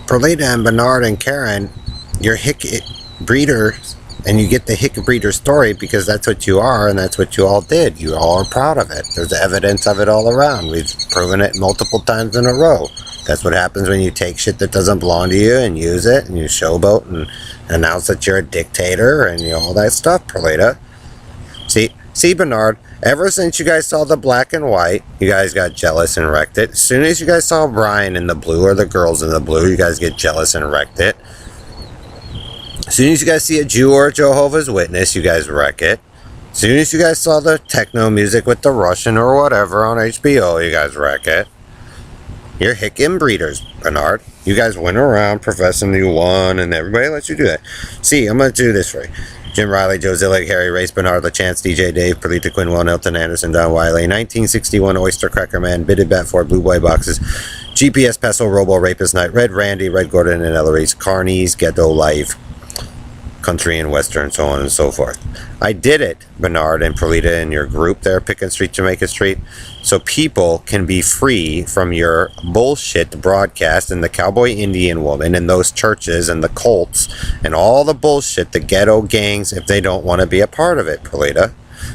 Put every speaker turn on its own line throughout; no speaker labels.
Perlita and Bernard and Karen, you're hick breeders, and you get the hick breeder story because that's what you are, and that's what you all did. You all are proud of it. There's evidence of it all around. We've proven it multiple times in a row. That's what happens when you take shit that doesn't belong to you and use it, and you showboat and announce that you're a dictator and all that stuff, Perlita. See, Bernard, ever since you guys saw the black and white, you guys got jealous and wrecked it. As soon as you guys saw Brian in the blue or the girls in the blue, you guys get jealous and wrecked it. As soon as you guys see a Jew or a Jehovah's Witness, you guys wreck it. As soon as you guys saw the techno music with the Russian or whatever on HBO, you guys wreck it. You're hick inbreeders, Bernard. You guys went around professing you won, and everybody lets you do that. See, I'm going to do this for you. Jim Riley, Joe Zillick, Harry Race, Bernard LaChance, DJ Dave, Perlita Quinwell, Nelton Anderson, Don Wiley, 1961 Oyster Cracker Man, Bitted Bat Ford, Blue Boy Boxes, GPS Peso, Robo Rapist Night, Red Randy, Red Gordon and Ellery's, Carnies, Ghetto Life, Country and Western, so on and so forth. I did it, Bernard and Perlita and your group there, Pickens Street, Jamaica Street, so people can be free from your bullshit broadcast and the cowboy Indian woman and those churches and the cults and all the bullshit, the ghetto gangs, if they don't want to be a part of it, Perlita,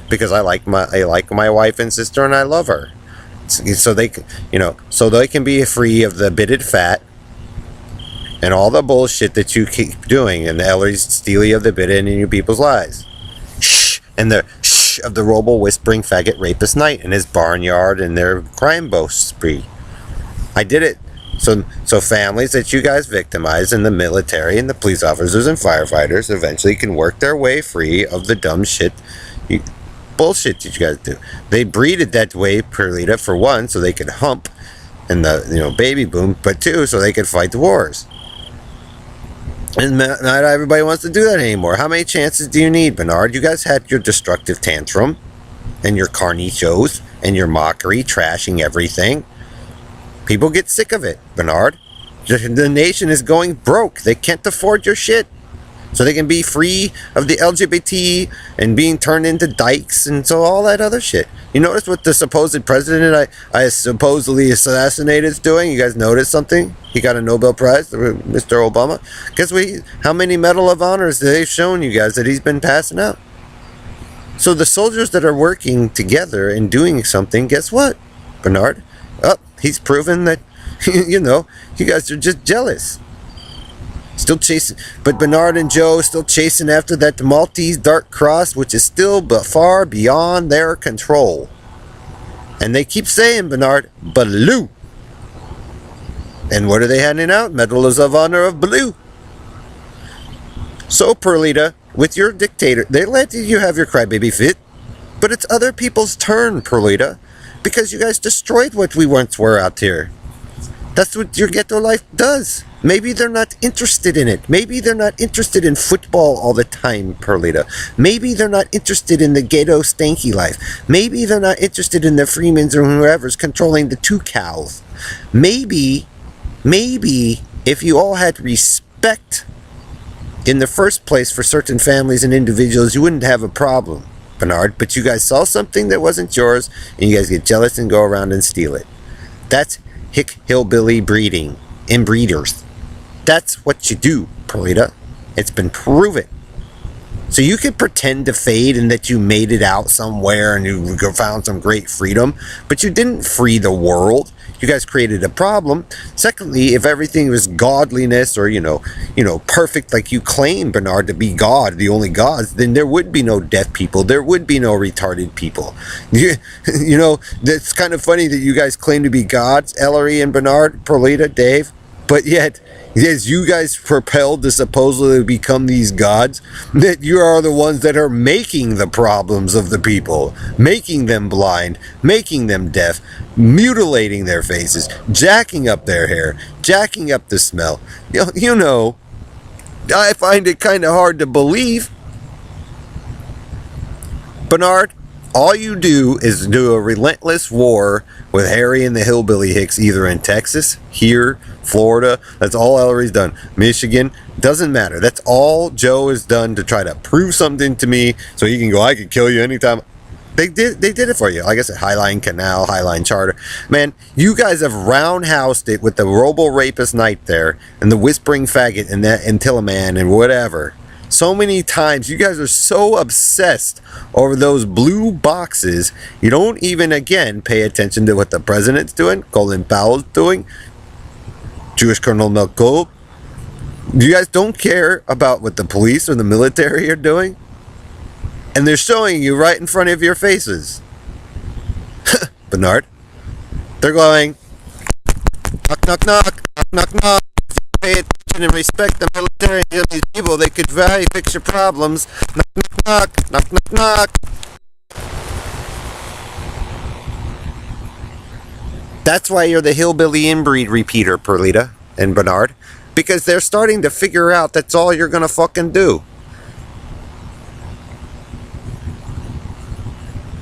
because I like my wife and sister and I love her, so they can be free of the bitted fat and all the bullshit that you keep doing, and the Ellery's Steely of the bit in you people's lives. Shh! And the shh of the robo whispering faggot rapist Knight and his barnyard and their crime boast spree. I did it. So families that you guys victimize in the military and the police officers and firefighters eventually can work their way free of the dumb shit, bullshit that you guys do. They breeded that way, Perlita, for one, so they could hump and the baby boom, but two, so they could fight the wars. And not everybody wants to do that anymore. How many chances do you need, Bernard? You guys had your destructive tantrum and your carny shows and your mockery, trashing everything. People get sick of it, Bernard. The nation is going broke. They can't afford your shit. So they can be free of the LGBT and being turned into dykes and so all that other shit. You notice what the supposed president I supposedly assassinated is doing? You guys notice something? He got a Nobel Prize, Mr. Obama. Guess how many Medal of Honors they've shown you guys that he's been passing out? So the soldiers that are working together and doing something, guess what, Bernard? He's proven that, you guys are just jealous. Still chasing, but Bernard and Joe still chasing after that Maltese Dark Cross, which is still far beyond their control. And they keep saying, Bernard, blue. And what are they handing out? Medals of Honor of blue. So, Perlita, with your dictator, they let you have your crybaby fit, but it's other people's turn, Perlita, because you guys destroyed what we once were out here. That's what your ghetto life does. Maybe they're not interested in it. Maybe they're not interested in football all the time, Perlita. Maybe they're not interested in the ghetto stanky life. Maybe they're not interested in the Freemans or whoever's controlling the 2 cows. Maybe, if you all had respect in the first place for certain families and individuals, you wouldn't have a problem, Bernard. But you guys saw something that wasn't yours, and you guys get jealous and go around and steal it. That's hick hillbilly breeding. Inbreeders. That's what you do, Perlita. It's been proven. So you could pretend to fade and that you made it out somewhere and you found some great freedom, but you didn't free the world. You guys created a problem. Secondly, if everything was godliness or, perfect like you claim, Bernard, to be God, the only gods, then there would be no deaf people. There would be no retarded people. That's kind of funny that you guys claim to be gods, Ellery and Bernard, Perlita, Dave, but yet, as you guys propelled to supposedly become these gods, that you are the ones that are making the problems of the people, making them blind, making them deaf, mutilating their faces, jacking up their hair, jacking up the smell. I find it kind of hard to believe. Bernard, all you do is do a relentless war with Harry and the Hillbilly Hicks, either in Texas, here, Florida. That's all Ellery's done. Michigan, doesn't matter. That's all Joe has done to try to prove something to me so he can go, I can kill you anytime. They did it for you. Like I said, Highline Canal, Highline Charter. Man, you guys have roundhoused it with the Robo Rapist Knight there, and the Whispering Faggot, and that Antillaman, and whatever. So many times, you guys are so obsessed over those blue boxes, you don't even, again, pay attention to what the president's doing, Colin Powell's doing, Jewish Colonel Melkov. You guys don't care about what the police or the military are doing? And they're showing you right in front of your faces. Bernard. They're going, knock, knock, knock, knock, knock, knock. Pay attention and respect the military and these people. They could very fix your problems. Knock, knock, knock, knock, knock, knock. That's why you're the hillbilly inbreed repeater, Perlita and Bernard. Because they're starting to figure out that's all you're going to fucking do.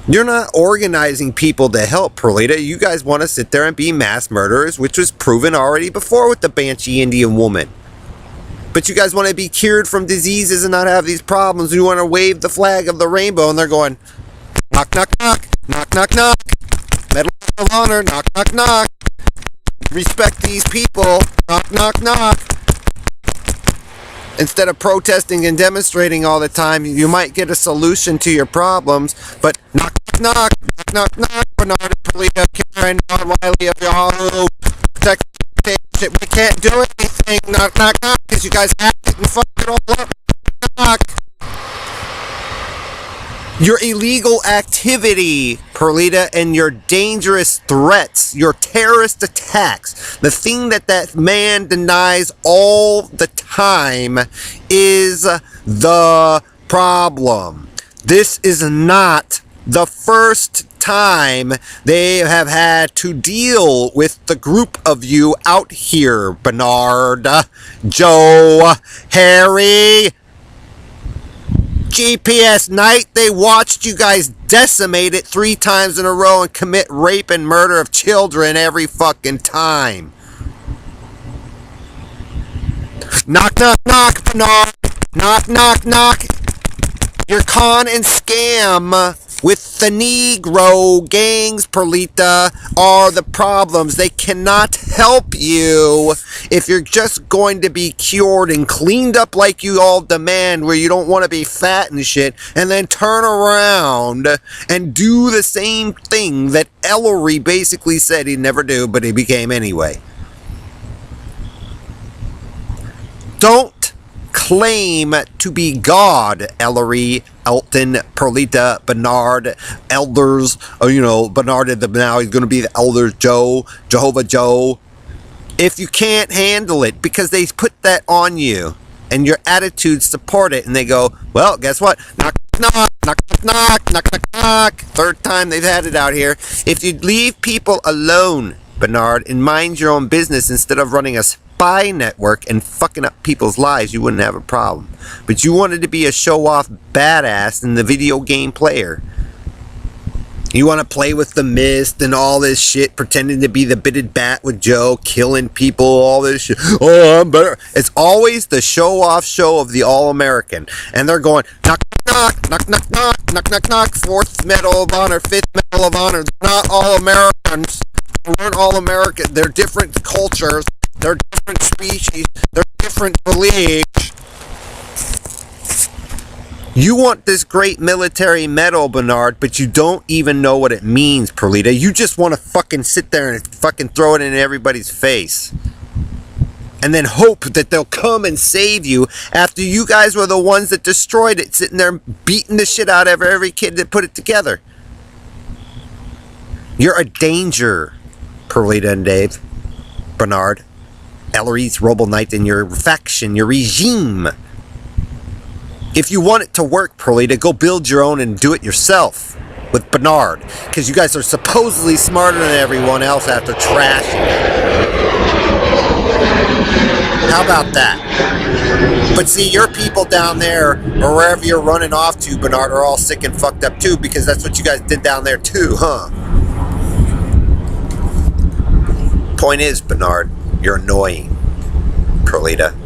You're not organizing people to help, Perlita. You guys want to sit there and be mass murderers, which was proven already before with the Banshee Indian woman. But you guys want to be cured from diseases and not have these problems. You want to wave the flag of the rainbow, and they're going, knock, knock, knock, knock, knock, knock. Medal of Honor, knock, knock, knock. Respect these people, knock, knock, knock. Instead of protesting and demonstrating all the time, you might get a solution to your problems, but knock, knock, knock, knock, knock, Bernard, Perlita, Karen, Don Wiley of Yahoo, protect, we can't do anything, knock, knock, knock, because you guys hacked it and fucked it all up, knock. Your illegal activity, Perlita, and your dangerous threats, your terrorist attacks, the thing that man denies all the time is the problem. This is not the first time they have had to deal with the group of you out here, Bernard, Joe, Harry, GPS Knight. They watched you guys decimate it 3 times in a row and commit rape and murder of children every fucking time. Knock, knock, knock, Bernard. Knock, knock, knock. Your con and scam with the Negro gangs, Perlita, are the problems. They cannot help you if you're just going to be cured and cleaned up like you all demand, where you don't want to be fat and shit, and then turn around and do the same thing that Ellery basically said he'd never do, but he became anyway. Don't claim to be God, Ellery, Elton, Perlita, Bernard, elders, Bernard, now he's going to be the elders, Joe, Jehovah Joe. If you can't handle it, because they put that on you, and your attitudes support it, and they go, well, guess what? Knock, knock, knock, knock, knock, knock, knock. 3rd time they've had it out here. If you leave people alone, Bernard, and mind your own business instead of running a spy network and fucking up people's lives, you wouldn't have a problem. But you wanted to be a show-off badass in the video game player. You want to play with the mist and all this shit, pretending to be the bitted bat with Joe, killing people, all this shit. Oh, I'm better. It's always the show-off show of the All-American. And they're going, knock, knock, knock, knock, knock, knock, knock, knock, 4th Medal of Honor, 5th Medal of Honor. They're not all Americans. They weren't all American. They're different cultures. They're different species. They're different beliefs. You want this great military medal, Bernard, but you don't even know what it means, Perlita. You just want to fucking sit there and fucking throw it in everybody's face. And then hope that they'll come and save you after you guys were the ones that destroyed it, sitting there beating the shit out of every kid that put it together. You're a danger, Perlita and Dave, Bernard, Ellery's Robo Knight, and your faction, your regime. If you want it to work, Perlita, go build your own and do it yourself with Bernard, because you guys are supposedly smarter than everyone else after trashing it. How about that? But see, your people down there, or wherever you're running off to, Bernard, are all sick and fucked up too, because that's what you guys did down there too, huh? Point is, Bernard, you're annoying, Perlita.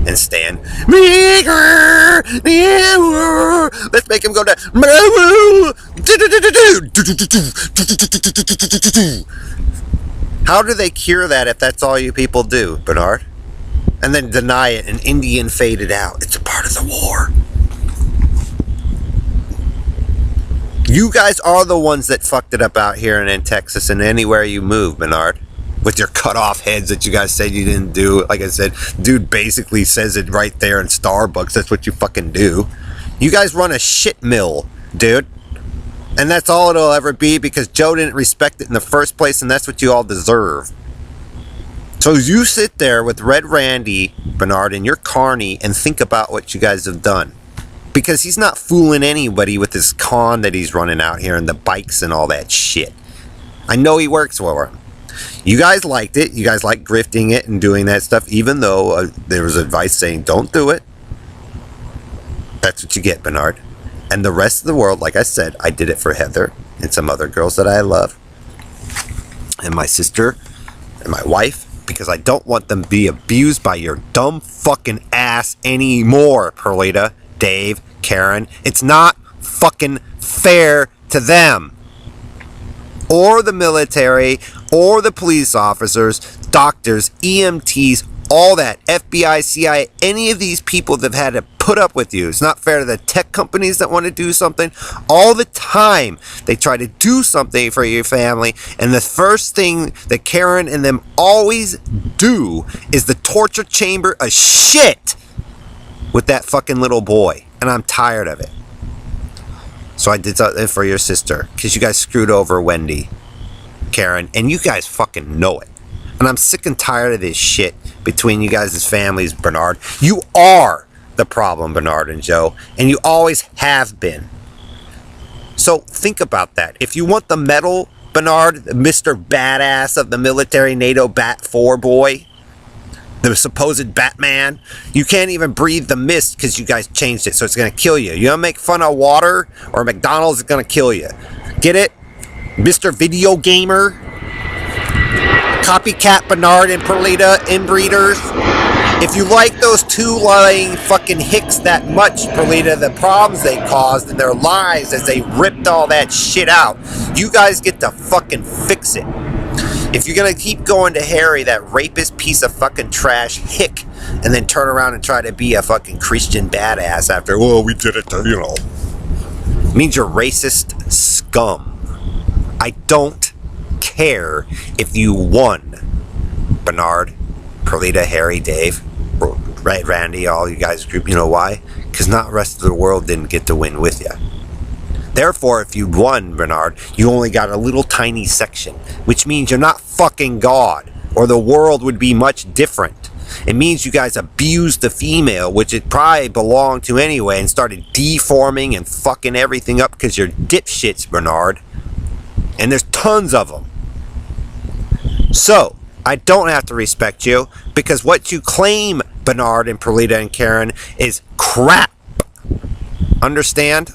And Stan, let's make him go down. How do they cure that if that's all you people do, Bernard? And then deny it and Indian faded out. It's a part of the war. You guys are the ones that fucked it up out here and in Texas and anywhere you move, Bernard. With your cut off heads that you guys said you didn't do. Like I said, dude basically says it right there in Starbucks. That's what you fucking do. You guys run a shit mill, dude. And that's all it'll ever be because Joe didn't respect it in the first place, and that's what you all deserve. So you sit there with Red Randy, Bernard, and your carny and think about what you guys have done. Because he's not fooling anybody with this con that he's running out here and the bikes and all that shit. I know he works for him. You guys liked it. You guys like grifting it and doing that stuff, even though there was advice saying don't do it. That's what you get, Bernard. And the rest of the world, like I said, I did it for Heather and some other girls that I love. And my sister and my wife. Because I don't want them to be abused by your dumb fucking ass anymore, Perlita, Dave, Karen. It's not fucking fair to them. Or the military, or the police officers, doctors, EMTs, all that, FBI, CIA, any of these people that have had to put up with you. It's not fair to the tech companies that want to do something. All the time they try to do something for your family, and the first thing that Karen and them always do is the torture chamber of shit with that fucking little boy. And I'm tired of it. So I did something for your sister, because you guys screwed over Wendy, Karen, and you guys fucking know it. And I'm sick and tired of this shit between you guys' families, Bernard. You are the problem, Bernard and Joe, and you always have been. So think about that. If you want the medal, Bernard, Mr. Badass of the military, NATO Bat 4 boy, the supposed Batman, you can't even breathe the mist because you guys changed it, so it's going to kill you. You want to make fun of water or McDonald's is going to kill you. Get it? Mr. Video Gamer? Copycat Bernard and Perlita inbreeders. If you like those two lying fucking hicks that much, Perlita, the problems they caused in their lives as they ripped all that shit out, you guys get to fucking fix it. If you're gonna keep going to Harry, that rapist piece of fucking trash hick, and then turn around and try to be a fucking Christian badass after, well, we did it, you know, means you're racist scum. I don't care if you won, Bernard, Perlita, Harry, Dave, right, Randy, all you guys group. You know why? Because not the rest of the world didn't get to win with you. Therefore, if you'd won, Bernard, you only got a little tiny section, which means you're not fucking God, or the world would be much different. It means you guys abused the female, which it probably belonged to anyway, and started deforming and fucking everything up because you're dipshits, Bernard. And there's tons of them. So, I don't have to respect you, because what you claim, Bernard and Perlita and Karen, is crap. Understand?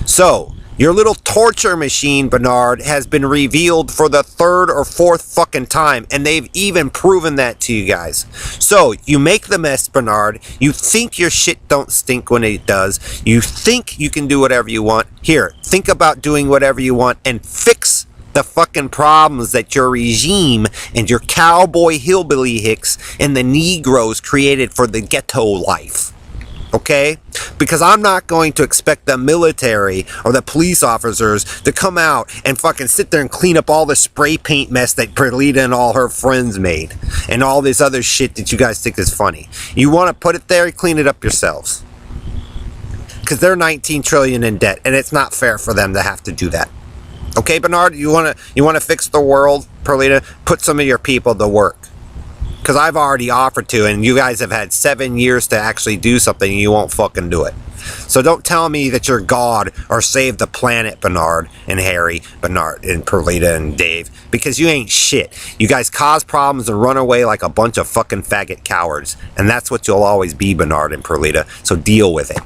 So, your little torture machine, Bernard, has been revealed for the third or fourth fucking time, and they've even proven that to you guys. So, you make the mess, Bernard. You think your shit don't stink when it does. You think you can do whatever you want. Here, think about doing whatever you want and fix the fucking problems that your regime and your cowboy hillbilly hicks and the Negroes created for the ghetto life. Okay? Because I'm not going to expect the military or the police officers to come out and fucking sit there and clean up all the spray paint mess that Perlita and all her friends made. And all this other shit that you guys think is funny. You want to put it there, clean it up yourselves. Because they're 19 trillion in debt, and it's not fair for them to have to do that. Okay, Bernard, you want to fix the world, Perlita? Put some of your people to work. Because I've already offered to, and you guys have had 7 years to actually do something, and you won't fucking do it. So don't tell me that you're God or save the planet, Bernard and Harry, Bernard and Perlita and Dave, because you ain't shit. You guys cause problems and run away like a bunch of fucking faggot cowards. And that's what you'll always be, Bernard and Perlita. So deal with it.